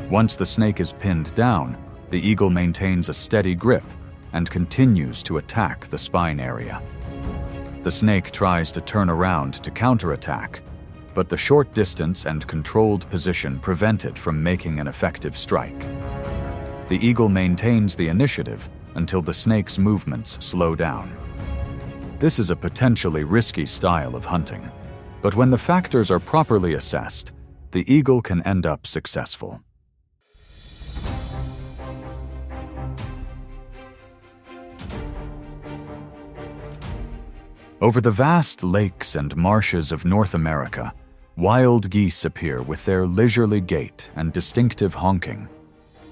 Once the snake is pinned down, The eagle maintains a steady grip and continues to attack the spine area. The snake tries to turn around to counterattack, but the short distance and controlled position prevent it from making an effective strike. The eagle maintains the initiative until the snake's movements slow down. This is a potentially risky style of hunting, but when the factors are properly assessed, the eagle can end up successful. Over the vast lakes and marshes of North America, wild geese appear with their leisurely gait and distinctive honking.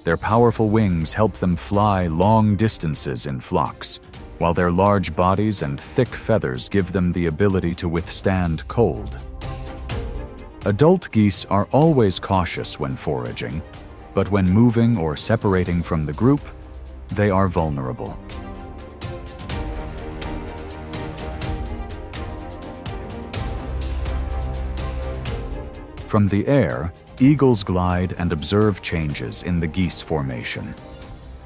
Their powerful wings help them fly long distances in flocks, while their large bodies and thick feathers give them the ability to withstand cold. Adult geese are always cautious when foraging, but when moving or separating from the group, they are vulnerable. From the air, eagles glide and observe changes in the geese formation.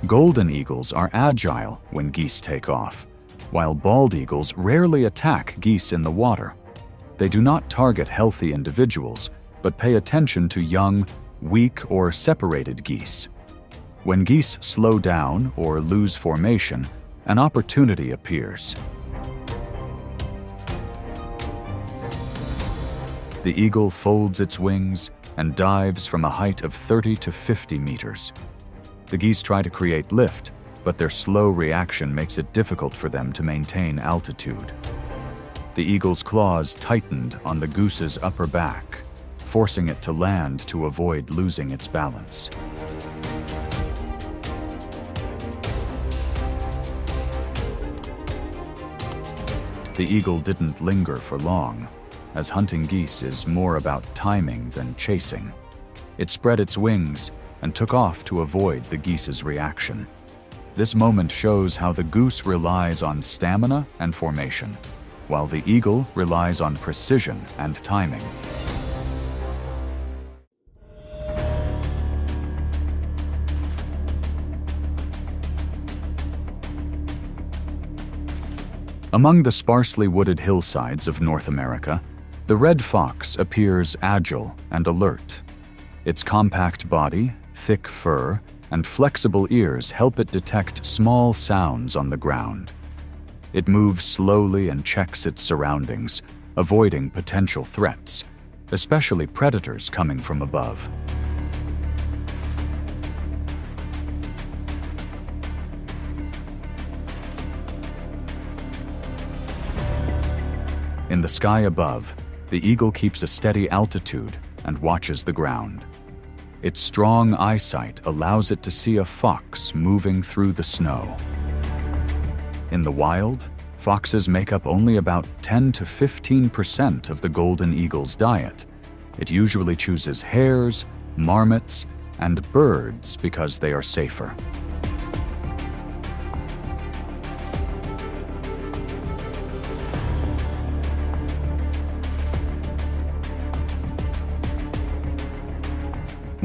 Golden eagles are agile when geese take off, while bald eagles rarely attack geese in the water. They do not target healthy individuals, but pay attention to young, weak, or separated geese. When geese slow down or lose formation, an opportunity appears. The eagle folds its wings and dives from a height of 30 to 50 meters. The geese try to create lift, but their slow reaction makes it difficult for them to maintain altitude. The eagle's claws tightened on the goose's upper back, forcing it to land to avoid losing its balance. The eagle didn't linger for long, as hunting geese is more about timing than chasing. It spread its wings and took off to avoid the geese's reaction. This moment shows how the goose relies on stamina and formation, while the eagle relies on precision and timing. Among the sparsely wooded hillsides of North America, the red fox appears agile and alert. Its compact body, thick fur, and flexible ears help it detect small sounds on the ground. It moves slowly and checks its surroundings, avoiding potential threats, especially predators coming from above. In the sky above, the eagle keeps a steady altitude and watches the ground. Its strong eyesight allows it to see a fox moving through the snow. In the wild, foxes make up only about 10 to 15% of the golden eagle's diet. It usually chooses hares, marmots, and birds because they are safer.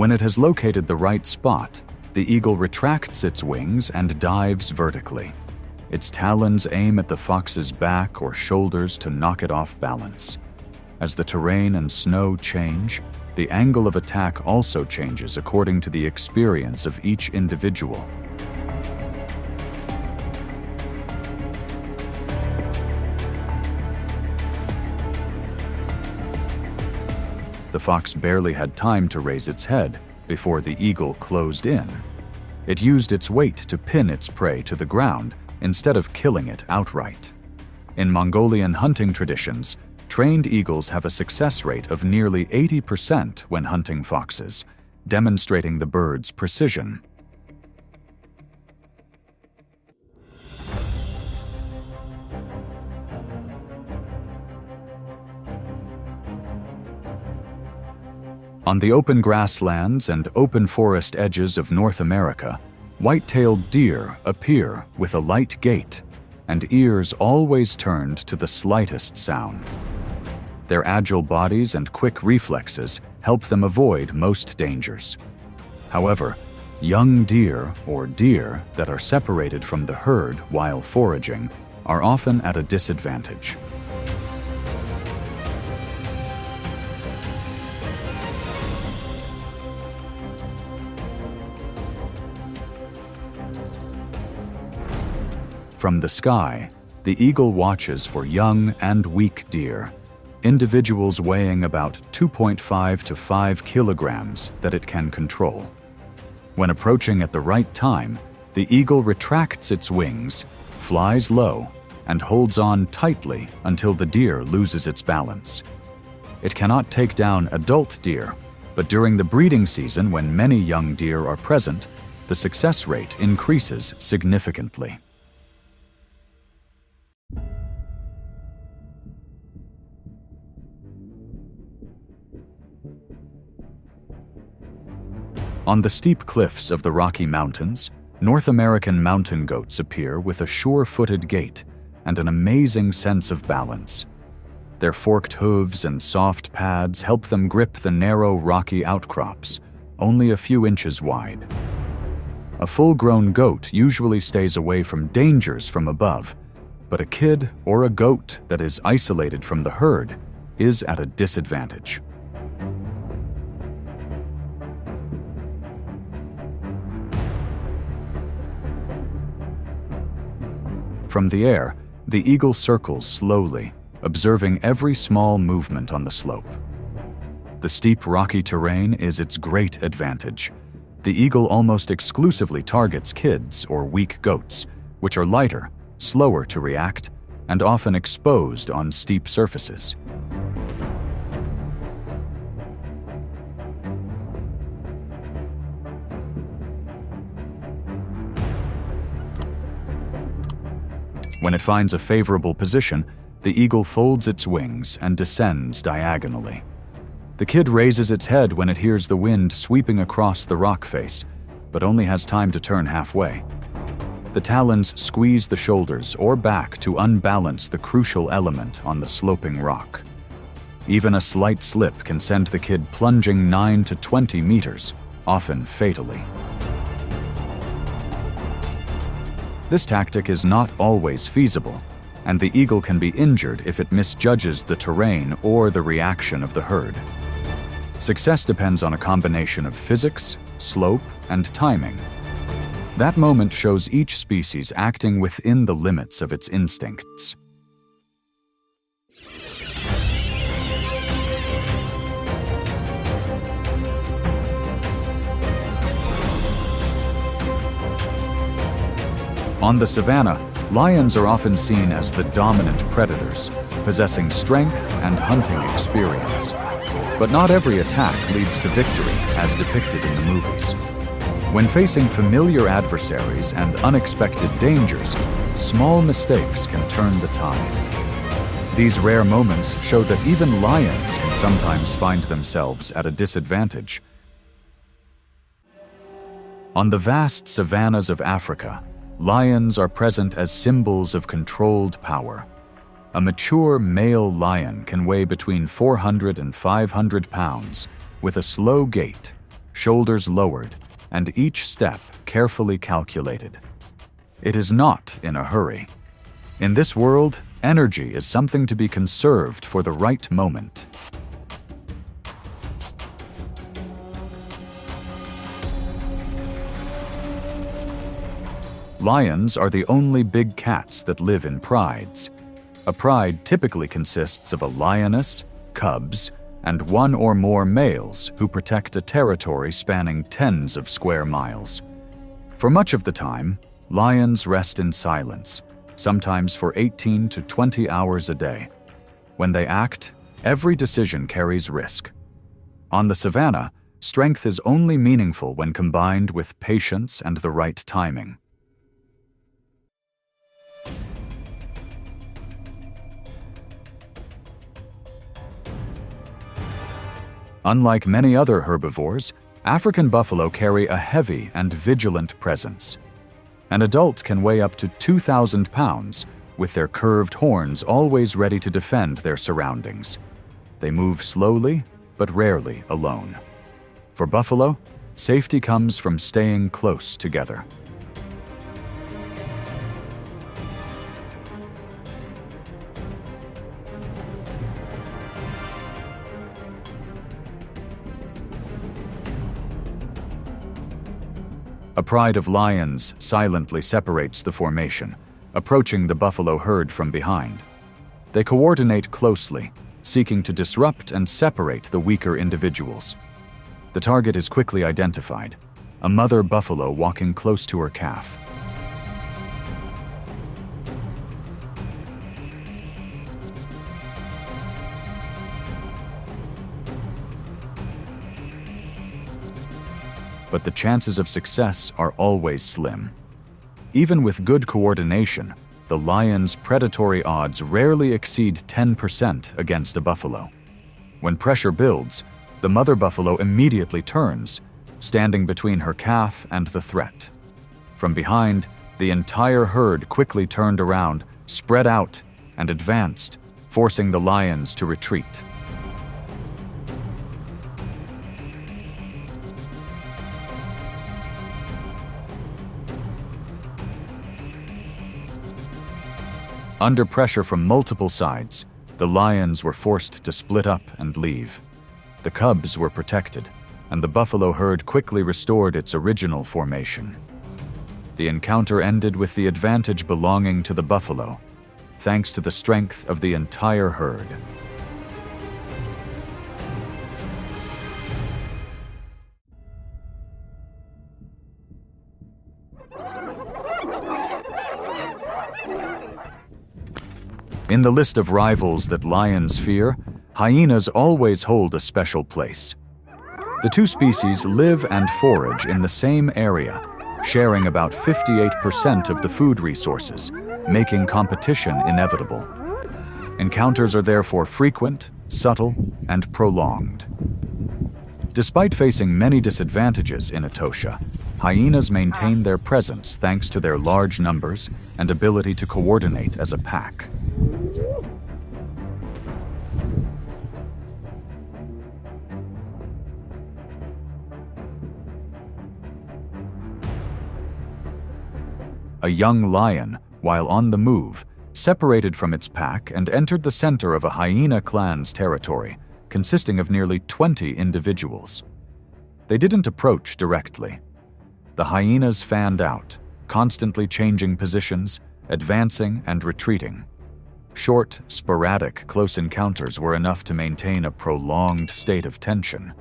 When it has located the right spot, the eagle retracts its wings and dives vertically. Its talons aim at the fox's back or shoulders to knock it off balance. As the terrain and snow change, the angle of attack also changes according to the experience of each individual. The fox barely had time to raise its head before the eagle closed in. It used its weight to pin its prey to the ground instead of killing it outright. In Mongolian hunting traditions, trained eagles have a success rate of nearly 80% when hunting foxes, demonstrating the bird's precision. On the open grasslands and open forest edges of North America, white-tailed deer appear with a light gait and ears always turned to the slightest sound. Their agile bodies and quick reflexes help them avoid most dangers. However, Young deer, or deer that are separated from the herd while foraging, are often at a disadvantage. From the sky, the eagle watches for young and weak deer, individuals weighing about 2.5 to 5 kilograms that it can control. When approaching at the right time, the eagle retracts its wings, flies low, and holds on tightly until the deer loses its balance. It cannot take down adult deer, but during the breeding season when many young deer are present, the success rate increases significantly. On the steep cliffs of the Rocky Mountains, North American mountain goats appear with a sure-footed gait and an amazing sense of balance. Their forked hooves and soft pads help them grip the narrow rocky outcrops, only a few inches wide. A full-grown goat usually stays away from dangers from above, but a kid or a goat that is isolated from the herd is at a disadvantage. From the air, the eagle circles slowly, observing every small movement on the slope. The steep rocky terrain is its great advantage. The eagle almost exclusively targets kids or weak goats, which are lighter, slower to react, and often exposed on steep surfaces. When it finds a favorable position, the eagle folds its wings and descends diagonally. The kid raises its head when it hears the wind sweeping across the rock face, but only has time to turn halfway. The talons squeeze the shoulders or back to unbalance the crucial element on the sloping rock. Even a slight slip can send the kid plunging 9 to 20 meters, often fatally. This tactic is not always feasible, and the eagle can be injured if it misjudges the terrain or the reaction of the herd. Success depends on a combination of physics, slope, and timing. That moment shows each species acting within the limits of its instincts. On the savanna, lions are often seen as the dominant predators, possessing strength and hunting experience. But not every attack leads to victory, as depicted in the movies. When facing familiar adversaries and unexpected dangers, small mistakes can turn the tide. These rare moments show that even lions can sometimes find themselves at a disadvantage. On the vast savannas of Africa, lions are present as symbols of controlled power. A mature male lion can weigh between 400 and 500 pounds, with a slow gait, shoulders lowered, and each step carefully calculated. It is not in a hurry. In this world, energy is something to be conserved for the right moment. Lions are the only big cats that live in prides. A pride typically consists of a lioness, cubs, and one or more males who protect a territory spanning tens of square miles. For much of the time, lions rest in silence, sometimes for 18 to 20 hours a day. When they act, every decision carries risk. On the savanna, strength is only meaningful when combined with patience and the right timing. Unlike many other herbivores, African buffalo carry a heavy and vigilant presence. An adult can weigh up to 2,000 pounds, with their curved horns always ready to defend their surroundings. They move slowly, but rarely alone. For buffalo, Safety comes from staying close together. A pride of lions silently separates the formation, approaching the buffalo herd from behind. They coordinate closely, seeking to disrupt and separate the weaker individuals. The target is quickly identified, a mother buffalo walking close to her calf. But the chances of success are always slim. Even with good coordination, the lion's predatory odds rarely exceed 10% against a buffalo. When pressure builds, the mother buffalo immediately turns, standing between her calf and the threat. From behind, the entire herd quickly turned around, spread out, and advanced, forcing the lions to retreat. Under pressure from multiple sides, the lions were forced to split up and leave. The cubs were protected, and the buffalo herd quickly restored its original formation. The encounter ended with the advantage belonging to the buffalo, thanks to the strength of the entire herd. In the list of rivals that lions fear, hyenas always hold a special place. The two species live and forage in the same area, sharing about 58% of the food resources, making competition inevitable. Encounters are therefore frequent, subtle, and prolonged. Despite facing many disadvantages in Etosha, hyenas maintain their presence thanks to their large numbers and ability to coordinate as a pack. A young lion, while on the move, separated from its pack and entered the center of a hyena clan's territory, consisting of nearly 20 individuals. They didn't approach directly. The hyenas fanned out, constantly changing positions, advancing and retreating. Short, sporadic, close encounters were enough to maintain a prolonged state of tension.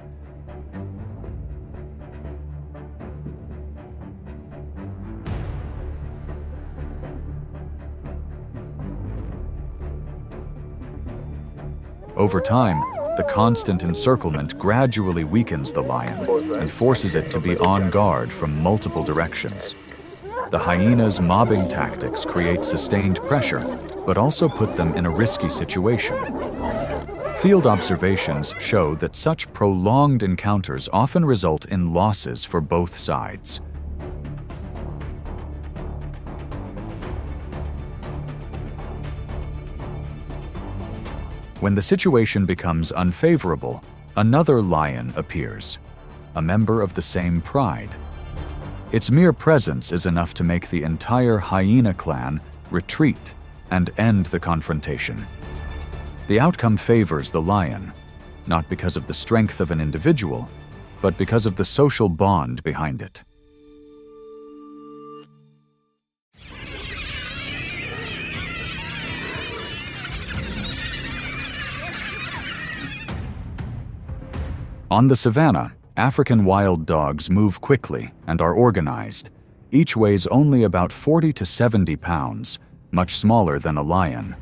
Over time, the constant encirclement gradually weakens the lion and forces it to be on guard from multiple directions. The hyena's mobbing tactics create sustained pressure, but also put them in a risky situation. Field observations show that such prolonged encounters often result in losses for both sides. When the situation becomes unfavorable, another lion appears, a member of the same pride. Its mere presence is enough to make the entire hyena clan retreat and end the confrontation. The outcome favors the lion, not because of the strength of an individual, but because of the social bond behind it. On the savanna, African wild dogs move quickly and are organized. Each weighs only about 40 to 70 pounds, much smaller than a lion,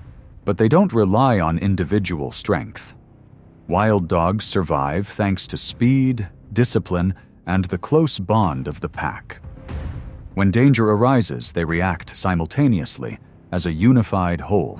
but they don't rely on individual strength. Wild dogs survive thanks to speed, discipline, and the close bond of the pack. When danger arises, they react simultaneously as a unified whole.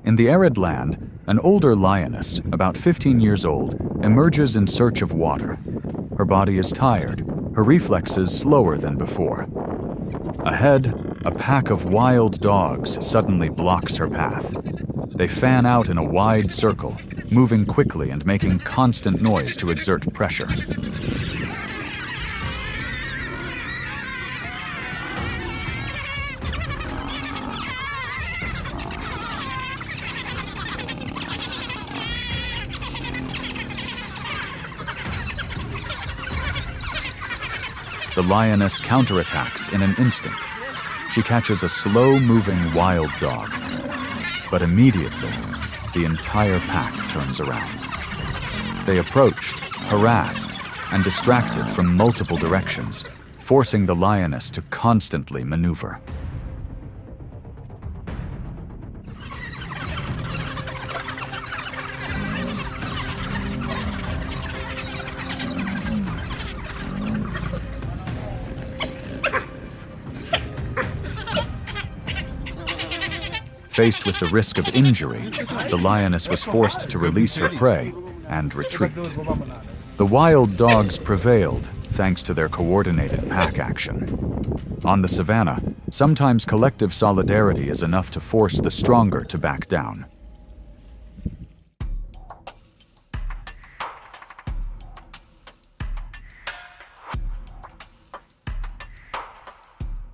In the arid land, An older lioness, about 15 years old, emerges in search of water. Her body is tired, her reflexes slower than before. Ahead, a pack of wild dogs suddenly blocks her path. They fan out in a wide circle, moving quickly and making constant noise to exert pressure. The lioness counterattacks in an instant. She catches a slow-moving wild dog. But immediately, the entire pack turns around. They approached, harassed, and distracted from multiple directions, forcing the lioness to constantly maneuver. Faced with the risk of injury, the lioness was forced to release her prey and retreat. The wild dogs prevailed thanks to their coordinated pack action. On the savannah, sometimes collective solidarity is enough to force the stronger to back down.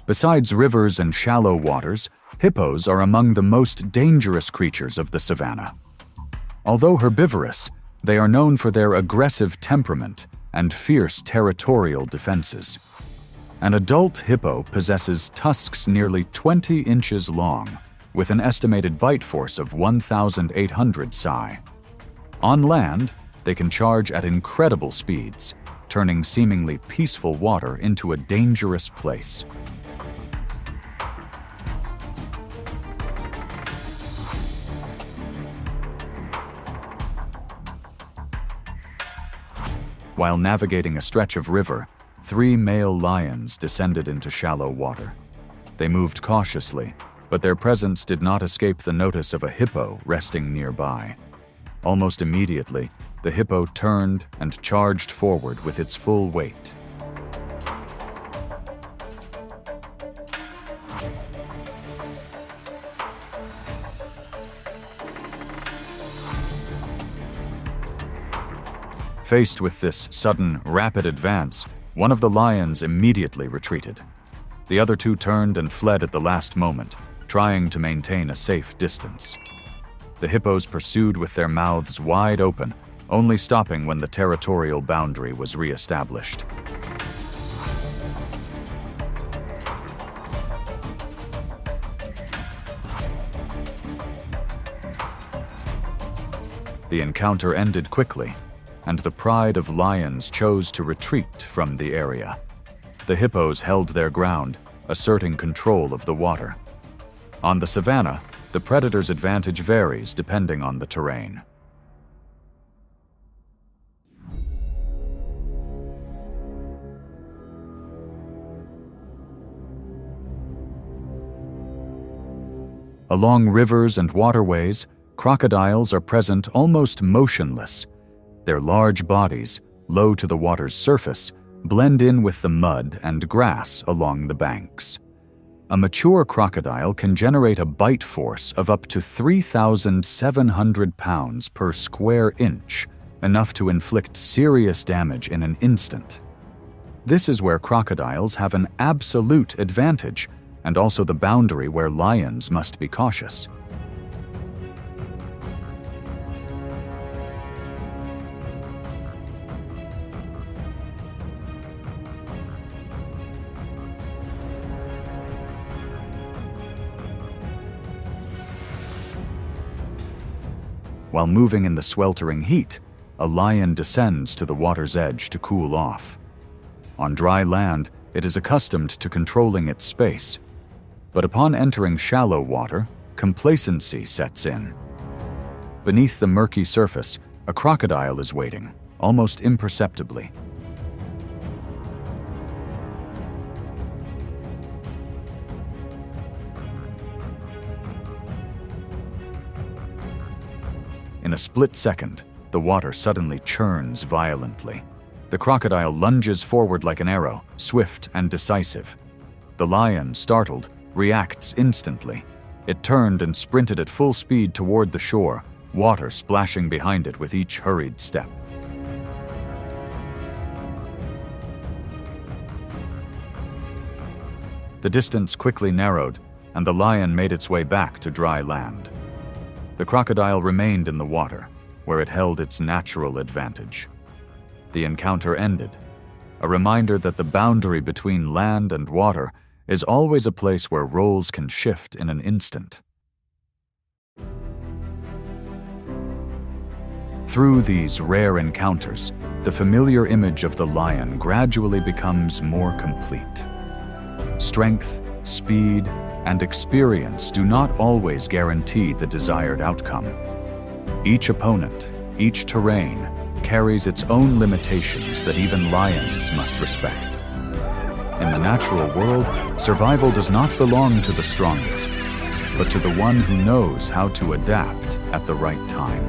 Besides rivers and shallow waters, hippos are among the most dangerous creatures of the savanna. Although herbivorous, they are known for their aggressive temperament and fierce territorial defenses. An adult hippo possesses tusks nearly 20 inches long, with an estimated bite force of 1,800 psi. On land, they can charge at incredible speeds, turning seemingly peaceful water into a dangerous place. While navigating a stretch of river, 3 male lions descended into shallow water. They moved cautiously, but their presence did not escape the notice of a hippo resting nearby. Almost immediately, the hippo turned and charged forward with its full weight. Faced with this sudden, rapid advance, one of the lions immediately retreated. The other 2 turned and fled at the last moment, trying to maintain a safe distance. The hippos pursued with their mouths wide open, only stopping when the territorial boundary was re-established. The encounter ended quickly, and the pride of lions chose to retreat from the area. The hippos held their ground, asserting control of the water. On the savanna, the predator's advantage varies depending on the terrain. Along rivers and waterways, crocodiles are present almost motionless. Their large bodies, low to the water's surface, blend in with the mud and grass along the banks. A mature crocodile can generate a bite force of up to 3,700 pounds per square inch, enough to inflict serious damage in an instant. This is where crocodiles have an absolute advantage, and also the boundary where lions must be cautious. While moving in the sweltering heat, a lion descends to the water's edge to cool off. On dry land, it is accustomed to controlling its space. But upon entering shallow water, complacency sets in. Beneath the murky surface, a crocodile is waiting, almost imperceptibly. In a split second, the water suddenly churns violently. The crocodile lunges forward like an arrow, swift and decisive. The lion, startled, reacts instantly. It turned and sprinted at full speed toward the shore, water splashing behind it with each hurried step. The distance quickly narrowed, and the lion made its way back to dry land. The crocodile remained in the water, where it held its natural advantage. The encounter ended, a reminder that the boundary between land and water is always a place where roles can shift in an instant. Through these rare encounters, the familiar image of the lion gradually becomes more complete. Strength, speed, and experience do not always guarantee the desired outcome. Each opponent, each terrain, carries its own limitations that even lions must respect. In the natural world, survival does not belong to the strongest, but to the one who knows how to adapt at the right time.